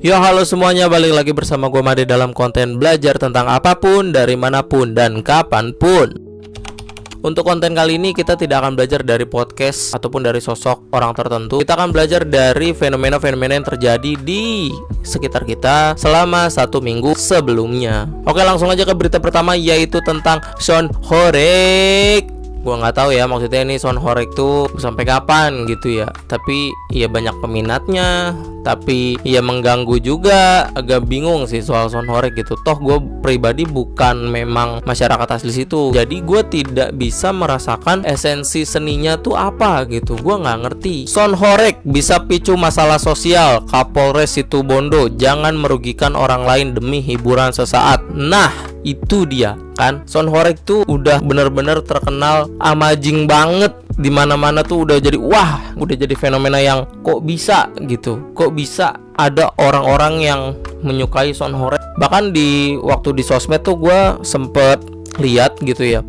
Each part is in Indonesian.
Yo halo semuanya, balik lagi bersama gue Made dalam konten belajar tentang apapun, dari manapun, dan kapanpun. Untuk konten kali ini kita tidak akan belajar dari podcast ataupun dari sosok orang tertentu. Kita akan belajar dari fenomena-fenomena yang terjadi di sekitar kita selama 1 minggu sebelumnya. Oke, langsung aja ke berita pertama, yaitu tentang Son Horeg. Gua nggak tahu ya maksudnya ini Son Horeg tuh sampai kapan gitu ya. Tapi ya banyak peminatnya, tapi ya mengganggu juga. Agak bingung sih soal Son Horeg gitu. Toh gue pribadi bukan memang masyarakat asli situ, jadi gue tidak bisa merasakan esensi seninya tuh apa gitu. Gue nggak ngerti. Son Horeg bisa picu masalah sosial. Kapolres Situbondo jangan merugikan orang lain demi hiburan sesaat. Nah, itu dia kan, Son Horeg tuh udah bener-bener terkenal amazing banget, di mana-mana tuh udah jadi udah jadi fenomena yang kok bisa gitu, kok bisa ada orang-orang yang menyukai Son Horeg. Bahkan di waktu di sosmed tuh gue sempet lihat gitu ya,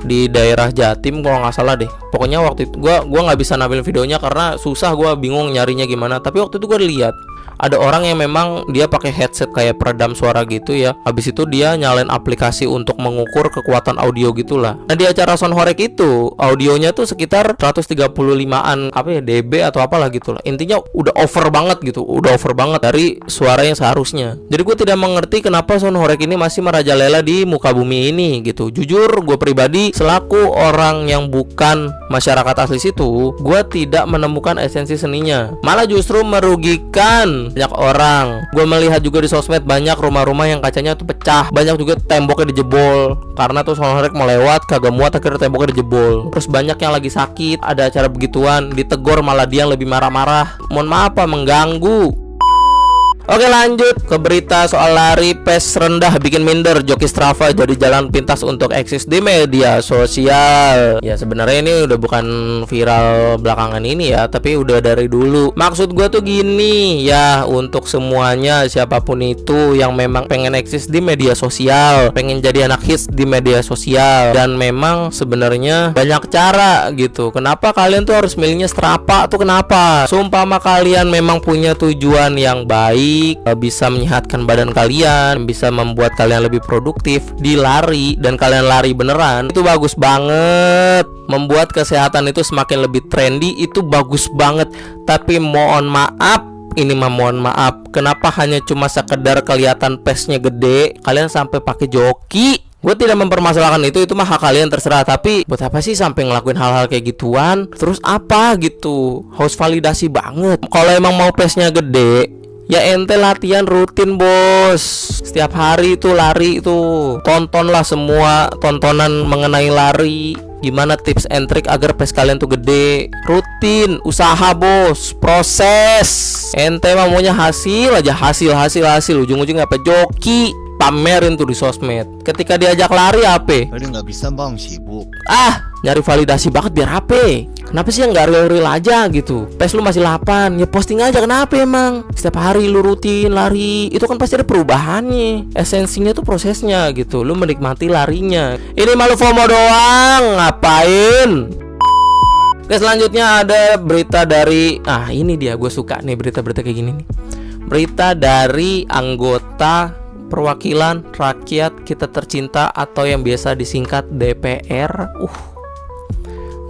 di daerah Jatim kalau nggak salah deh. Pokoknya waktu itu gue nggak bisa nampilin videonya karena susah, gue bingung nyarinya gimana. Tapi waktu itu gue lihat ada orang yang memang dia pakai headset kayak peredam suara gitu ya. Habis itu dia nyalain aplikasi untuk mengukur kekuatan audio gitulah. Nah, di acara Son Horeg itu audionya tuh sekitar 135an dB atau apalah gitulah. Intinya udah over banget gitu, udah over banget dari suara yang seharusnya. Jadi gue tidak mengerti kenapa Son Horeg ini masih merajalela di muka bumi ini gitu. Jujur gue pribadi selaku orang yang bukan masyarakat asli situ, gue tidak menemukan esensi seninya. Malah justru merugikan banyak orang. Gue melihat juga di sosmed banyak rumah-rumah yang kacanya tuh pecah, banyak juga temboknya dijebol karena tuh Son Horeg melewat kagak muat, akhirnya temboknya dijebol. Terus banyak yang lagi sakit, ada acara begituan ditegor malah dia yang lebih marah-marah. Mohon maaf Pak, mengganggu. Oke, lanjut ke berita soal lari pace rendah bikin minder, joki Strava jadi jalan pintas untuk eksis di media sosial. Ya sebenarnya ini udah bukan viral belakangan ini ya, tapi udah dari dulu. Maksud gue tuh gini ya, untuk semuanya siapapun itu yang memang pengen eksis di media sosial, pengen jadi anak hits di media sosial, dan memang sebenarnya banyak cara gitu. Kenapa kalian tuh harus milihnya Strava tuh, kenapa? Sumpama kalian memang punya tujuan yang baik, bisa menyehatkan badan kalian, bisa membuat kalian lebih produktif di lari, dan kalian lari beneran, itu bagus banget. Membuat kesehatan itu semakin lebih trendy, itu bagus banget. Tapi mohon maaf, mohon maaf, kenapa hanya cuma sekedar kelihatan pace-nya gede kalian sampai pakai joki? Gue tidak mempermasalahkan itu mah hak kalian, terserah. Tapi buat apa sih sampai ngelakuin hal-hal kayak gituan? Terus apa gitu? Harus validasi banget. Kalau emang mau pace-nya gede, ya ente latihan rutin bos. Setiap hari itu lari itu. Tontonlah semua tontonan mengenai lari, gimana tips and trick agar pace kalian tuh gede. Rutin, usaha bos, proses. Ente mah maunya hasil aja, hasil. Ujung-ujungnya apa? Joki, pamerin tuh di sosmed. Ketika diajak lari apa? Nggak bisa bang, sibuk. Nyari validasi banget biar apa? Kenapa sih nggak real aja gitu? Pace lu masih 8, ya posting aja. Kenapa emang? Setiap hari lu rutin lari, itu kan pasti ada perubahannya. Esensinya tuh prosesnya gitu. Lu menikmati larinya. Ini malu FOMO doang, ngapain? Oke, selanjutnya ada berita dari ini dia, gue suka nih berita-berita kayak gini nih. Berita dari anggota Perwakilan Rakyat Kita Tercinta atau yang biasa disingkat DPR.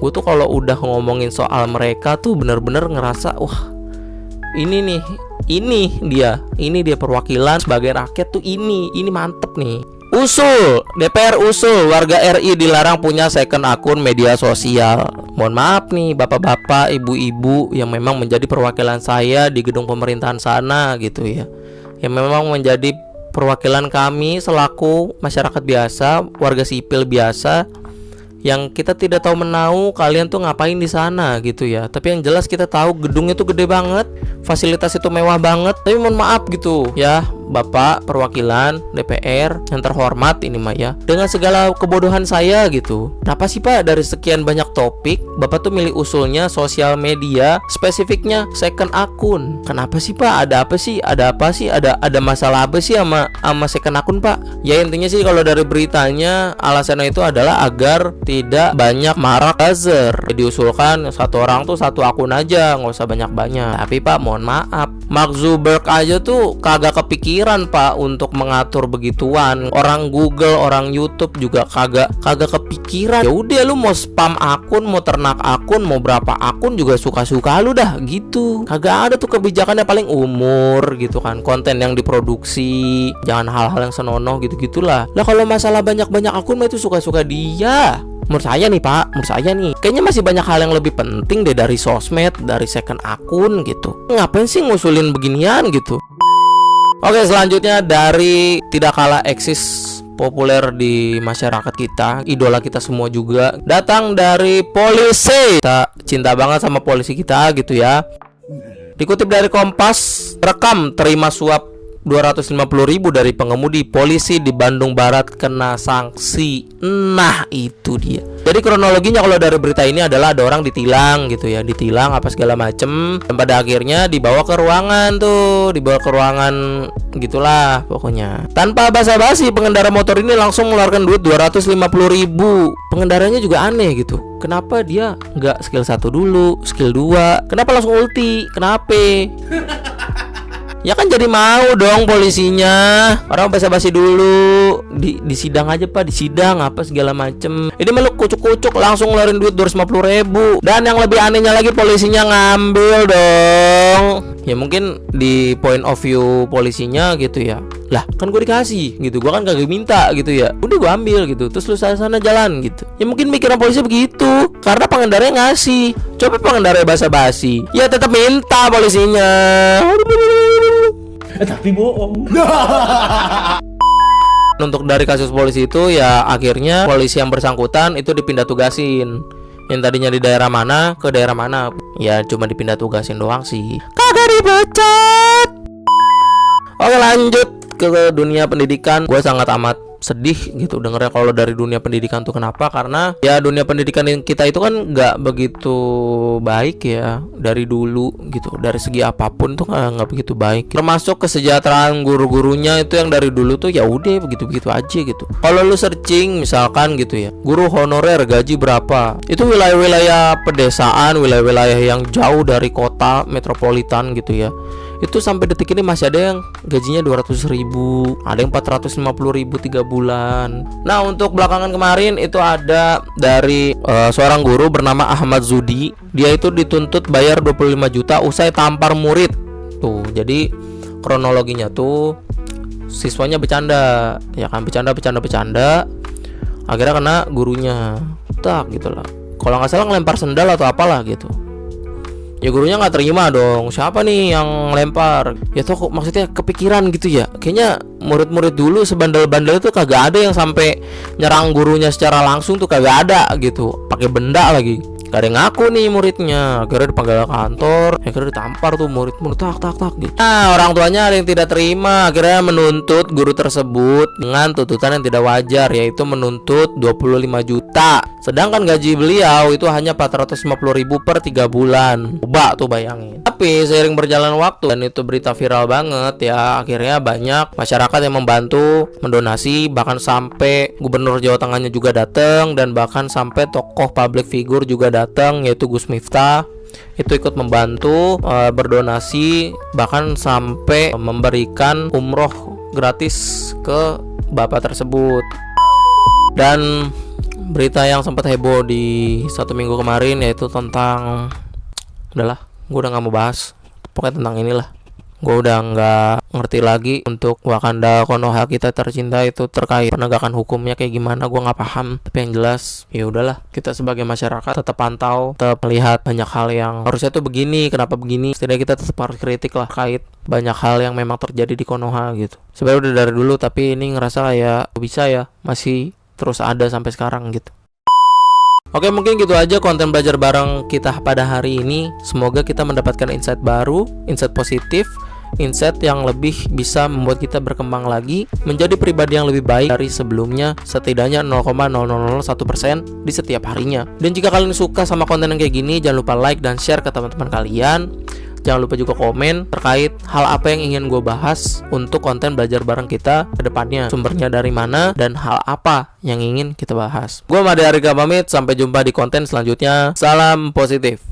Gue tuh kalau udah ngomongin soal mereka tuh bener-bener ngerasa ini dia perwakilan sebagai rakyat tuh, ini mantep nih. DPR usul warga RI dilarang punya second akun media sosial. Mohon maaf nih bapak-bapak, ibu-ibu yang memang menjadi perwakilan saya di gedung pemerintahan sana gitu ya, yang memang menjadi perwakilan kami selaku masyarakat biasa, warga sipil biasa, yang kita tidak tahu menau kalian tuh ngapain di sana gitu ya. Tapi yang jelas kita tahu gedungnya tuh gede banget, fasilitas itu mewah banget. Tapi mohon maaf gitu ya, Bapak perwakilan DPR yang terhormat ini mah ya, dengan segala kebodohan saya gitu, kenapa sih Pak dari sekian banyak topik Bapak tuh milih usulnya sosial media, spesifiknya second akun? Kenapa sih Pak? Ada apa sih? Ada masalah apa sih sama second akun Pak? Ya intinya sih kalau dari beritanya alasannya itu adalah agar tidak banyak marak buzzer. Diusulkan satu orang tuh satu akun aja, nggak usah banyak-banyak. Tapi Pak, mohon maaf, Mark Zuckerberg aja tuh kagak kepikiran Pak untuk mengatur begituan. Orang Google, orang YouTube juga kagak kepikiran. Ya udah, lu mau spam akun, mau ternak akun, mau berapa akun juga suka-suka lu dah gitu. Kagak ada tuh kebijakannya, paling umur gitu kan, konten yang diproduksi, jangan hal-hal yang senonoh gitu-gitulah. Lah kalau masalah banyak-banyak akun mah itu suka-suka dia. Menurut saya nih Pak, kayaknya masih banyak hal yang lebih penting deh dari sosmed, dari second akun gitu. Ngapain sih ngusulin beginian gitu? Oke, selanjutnya dari tidak kalah eksis populer di masyarakat kita, idola kita semua juga, datang dari polisi. Kita cinta banget sama polisi kita gitu ya. Dikutip dari Kompas, rekam terima suap 250.000 dari pengemudi polisi di Bandung Barat kena sanksi. Nah itu dia. Jadi kronologinya kalau dari berita ini adalah ada orang ditilang gitu ya, ditilang apa segala macem, dan pada akhirnya dibawa ke ruangan gitulah pokoknya. Tanpa basa-basi pengendara motor ini langsung mengeluarkan duit 250.000. Pengendaranya juga aneh gitu. Kenapa dia nggak skill 1 dulu, skill 2? Kenapa langsung ulti? Kenapa? Ya kan jadi mau dong polisinya. Orang basa-basi dulu. Di sidang aja Pak, di sidang apa segala macem. Ini malu kucuk-kucuk langsung ngeluarin duit 250.000. Dan yang lebih anehnya lagi polisinya ngambil dong. Ya mungkin di point of view polisinya gitu ya. Lah kan gue dikasih gitu, gue kan kagak minta gitu ya. Udah gue ambil gitu, terus lu sana jalan gitu. Ya mungkin mikiran polisi begitu, karena pengendaranya ngasih. Coba pengendaranya basa-basi, ya tetap minta polisinya. Tapi bohong. Untuk dari kasus polisi itu ya akhirnya polisi yang bersangkutan itu dipindah tugasin. Yang tadinya di daerah mana ke daerah mana, ya cuma dipindah tugasin doang sih, kagak dipecat. Oke, lanjut ke dunia pendidikan. Gue sangat amat sedih gitu dengernya kalau dari dunia pendidikan tuh. Kenapa? Karena ya dunia pendidikan kita itu kan nggak begitu baik ya dari dulu gitu. Dari segi apapun tuh nggak begitu baik. Termasuk kesejahteraan guru-gurunya itu yang dari dulu tuh ya udah begitu-begitu aja gitu. Kalau lu searching misalkan gitu ya, guru honorer gaji berapa? Itu wilayah-wilayah pedesaan, wilayah-wilayah yang jauh dari kota metropolitan gitu ya. Itu sampai detik ini masih ada yang gajinya 200.000, ada yang 450.000 3 bulan. Nah untuk belakangan kemarin itu ada dari seorang guru bernama Ahmad Zudi. Dia itu dituntut bayar 25 juta usai tampar murid. Tuh jadi kronologinya tuh siswanya bercanda, ya kan, bercanda. Akhirnya kena gurunya, tak gitulah. Kalau nggak salah ngelempar sendal atau apalah gitu. Ya gurunya nggak terima dong, siapa nih yang lempar? Ya tuh maksudnya kepikiran gitu ya. Kayaknya murid-murid dulu sebandel-bandel itu kagak ada yang sampai nyerang gurunya secara langsung tuh, kagak ada gitu. Pakai benda lagi. Gak ada yang ngaku nih muridnya. Akhirnya dipanggil ke kantor, akhirnya ditampar tuh murid tak gitu. Nah orang tuanya ada yang tidak terima, akhirnya menuntut guru tersebut dengan tuntutan yang tidak wajar, yaitu menuntut 25 juta. Sedangkan gaji beliau itu hanya 450.000 per 3 bulan. Coba tuh bayangin. Tapi seiring berjalan waktu dan itu berita viral banget ya, akhirnya banyak masyarakat yang membantu, mendonasi, bahkan sampai gubernur Jawa Tengahnya juga datang, dan bahkan sampai tokoh public figure juga datang, yaitu Gus Miftah. Itu ikut membantu berdonasi, bahkan sampai memberikan umroh gratis ke bapak tersebut. Dan berita yang sempat heboh di 1 minggu kemarin yaitu tentang, udahlah, gue udah gak mau bahas, pokoknya tentang inilah. Gue udah nggak ngerti lagi untuk Wakanda Konoha kita tercinta itu terkait penegakan hukumnya kayak gimana, gue nggak paham. Tapi yang jelas ya udahlah, kita sebagai masyarakat tetap pantau, tetap melihat banyak hal yang harusnya tuh begini, kenapa begini. Setidaknya kita tetap harus kritik lah terkait banyak hal yang memang terjadi di Konoha gitu. Sebenarnya udah dari dulu, tapi ini ngerasa kayak bisa ya masih terus ada sampai sekarang gitu. Oke, mungkin gitu aja konten belajar bareng kita pada hari ini. Semoga kita mendapatkan insight baru, insight positif, insight yang lebih bisa membuat kita berkembang lagi menjadi pribadi yang lebih baik dari sebelumnya, setidaknya 0,0001% di setiap harinya. Dan jika kalian suka sama konten yang kayak gini, jangan lupa like dan share ke teman-teman kalian. Jangan lupa juga komen terkait hal apa yang ingin gue bahas untuk konten belajar bareng kita ke depannya. Sumbernya dari mana dan hal apa yang ingin kita bahas. Gue Made Harika pamit, sampai jumpa di konten selanjutnya. Salam positif.